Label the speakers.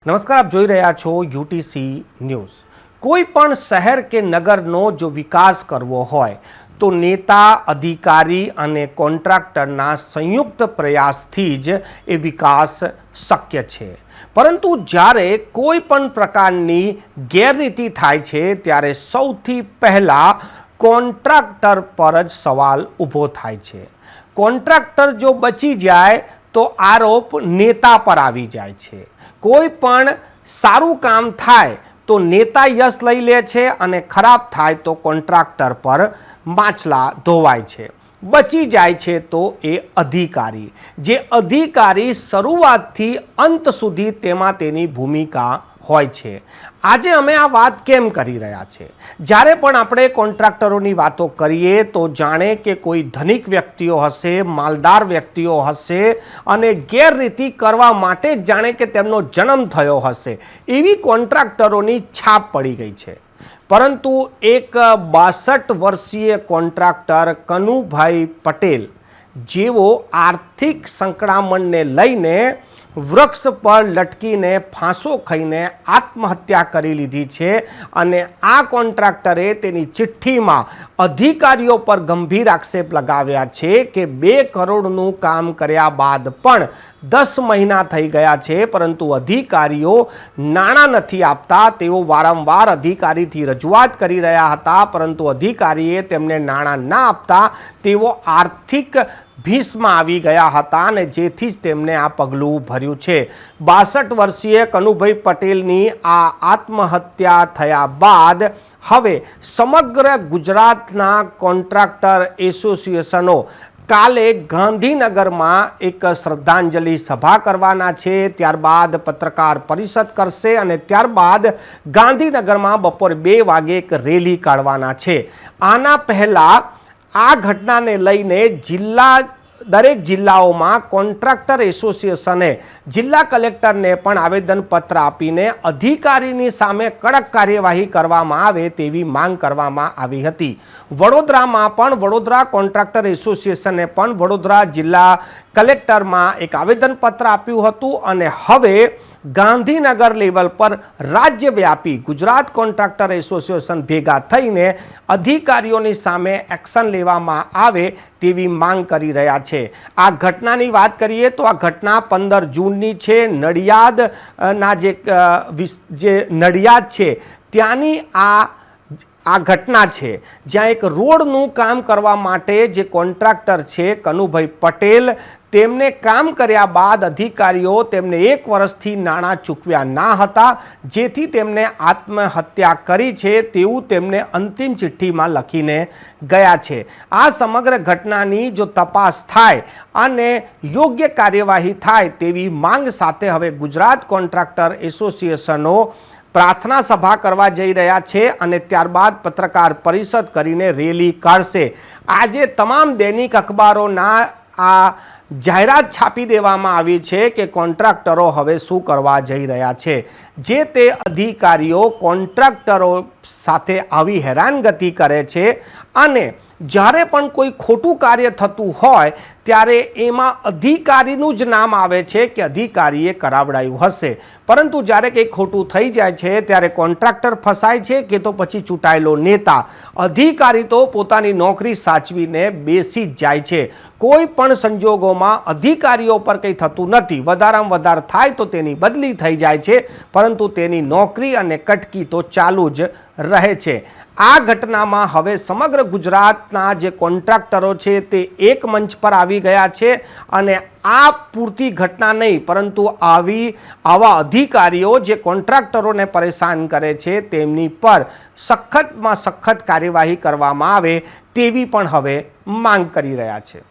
Speaker 1: નમસ્કાર, આપ જોઈ રહ્યા છો યુટીસી ન્યૂઝ। કોઈ પણ શહેર કે નગરનો જો વિકાસ કરવો હોય તો નેતા, અધિકારી અને કોન્ટ્રાક્ટરના સંયુક્ત પ્રયાસથી જ એ વિકાસ શક્ય છે। પરંતુ જ્યારે કોઈ પણ પ્રકારની ગેરરીતિ થાય છે ત્યારે સૌથી પહેલાં કોન્ટ્રાક્ટર પર જ સવાલ ઊભો થાય છે। કોન્ટ્રાક્ટર જો બચી જાય તો આરોપ નેતા પર આવી જાય છે। કોઈ પણ સારું કામ થાય તો નેતા યશ લઈ લે છે અને ખરાબ થાય તો કોન્ટ્રાક્ટર પર માછલા ધોવાય છે। બચી જાય છે તો એ અધિકારી, જે અધિકારી શરૂઆતથી અંત સુધી તેમાં તેની ભૂમિકા હોય છે। આજે અમે આ વાત કેમ કરી રહ્યા છે? જ્યારે પણ આપણે કોન્ટ્રાક્ટરોની વાતો કરીએ તો જાણે કે કોઈ ધનિક વ્યક્તિઓ હશે, માલદાર વ્યક્તિઓ હશે અને ગેરરીતિ કરવા માટે જ જાણે કે તેમનો જન્મ થયો હશે એવી કોન્ટ્રાક્ટરોની છાપ પડી ગઈ છે। પરંતુ એક 62 વર્ષીય કોન્ટ્રાક્ટર કનુભાઈ પટેલ જેઓ આર્થિક સંકળામણને લઈને વૃક્ષ પર લટકીને ફાંસો ખાઈને આત્મહત્યા કરી લીધી છે અને આ કોન્ટ્રાક્ટરે તેની ચિઠ્ઠીમાં અધિકારીઓ પર ગંભીર આક્ષેપ લગાવ્યા છે કે 2 કરોડનું કામ કર્યા બાદ પણ 10 મહિના થઈ ગયા છે પરંતુ અધિકારીઓ નાણાં નથી આપતા। તેઓ વારંવાર અધિકારીથી રજૂઆત કરી રહ્યા હતા પરંતુ અધિકારીએ તેમને નાણાં ના આપતા તેઓ આર્થિક ભીસમાં આવી ગયા હતા અને જેથી જ તેમને આ પગલું ભર્યું છે। 62 વર્ષીય કનુભાઈ પટેલની આ આત્મહત્યા થયા બાદ હવે સમગ્ર ગુજરાતના કોન્ટ્રાક્ટર એસોસિએશનો કાલે ગાંધીનગરમાં એક શ્રદ્ધાંજલિ સભા કરવાના છે, ત્યારબાદ પત્રકાર પરિષદ કરશે અને ત્યારબાદ ગાંધીનગરમાં બપોરે 2 વાગે એક રેલી કાઢવાના છે। આના પહેલાં આ ઘટનાને લઈને દરેક જિલ્લાઓમાં કોન્ટ્રાક્ટર એસોસિએશને જિલ્લા કલેક્ટરને પણ આવેદનપત્ર આપીને અધિકારીની સામે કડક કાર્યવાહી કરવામાં આવે તેવી માંગ કરવામાં આવી હતી। વડોદરામાં પણ વડોદરા કોન્ટ્રાક્ટર એસોસિએશને પણ વડોદરા જિલ્લા કલેક્ટરમાં એક આવેદનપત્ર આપ્યું હતું અને હવે ગાંધીનગર લેવલ પર રાજ્યવ્યાપી ગુજરાત કોન્ટ્રાક્ટર એસોસિએશન ભેગા થઈને અધિકારીઓની સામે એક્શન લેવામાં આવે તેવી માંગ કરી રહ્યા છે। આ ઘટનાની વાત કરીએ તો આ ઘટના 15 જૂનની છે। નડિયાદના જે નડિયાદ છે ત્યાંની આ ઘટના છે, જ્યાં એક રોડનું કામ કરવા માટે જે કોન્ટ્રાક્ટર છે કનુભાઈ પટેલ તેમને કામ કર્યા બાદ અધિકારીઓ તેમને 1 વર્ષથી નાણાં ચૂકવ્યા ના હતા, જેથી તેમને આત્મહત્યા કરી છે તેવું તેમને અંતિમ ચિઠ્ઠીમાં લખીને ગયા છે। આ સમગ્ર ઘટનાની જો તપાસ થાય અને યોગ્ય કાર્યવાહી થાય તેવી માંગ સાથે હવે ગુજરાત કોન્ટ્રાક્ટર એસોસિએશનો પ્રાર્થના સભા કરવા જઈ રહ્યા છે અને ત્યારબાદ પત્રકાર પરિષદ કરીને રેલી કાઢશે। આજે તમામ દૈનિક અખબારોના આ જાહેરાત છાપી દેવામાં આવી છે કે કોન્ટ્રાક્ટરો હવે શું કરવા જઈ રહ્યા છે। જે તે અધિકારીઓ કોન્ટ્રાક્ટરો સાથે આવી હેરાનગતિ કરે છે અને જ્યારે પણ કોઈ ખોટું કાર્ય થતું હોય ત્યારે એમાં અધિકારીનું જ નામ આવે છે કે અધિકારીએ કરાવડાયું હશે, પરંતુ જ્યારે કંઈ ખોટું થઈ જાય છે ત્યારે કોન્ટ્રાક્ટર ફસાય છે કે તો પછી ચૂંટાયેલો નેતા। અધિકારી તો પોતાની નોકરી સાચવીને બેસી જ જાય છે। કોઈ પણ સંજોગોમાં અધિકારીઓ પર કંઈ થતું નથી, વધારામાં વધારે થાય તો તેની બદલી થઈ જાય છે પરંતુ તેની નોકરી અને કટકી તો ચાલુ જ રહે છે। આ ઘટનામાં હવે સમગ્ર ગુજરાતના જે કોન્ટ્રાક્ટરો છે તે એક મંચ પર આવી ગયા છે અને આ પૂરતી ઘટના નહીં પરંતુ આવા અધિકારીઓ જે કોન્ટ્રાક્ટરોને પરેશાન કરે છે તેમની પર સખતમાં સખત કાર્યવાહી કરવામાં આવે તેવી પણ હવે માંગ કરી રહ્યા છે।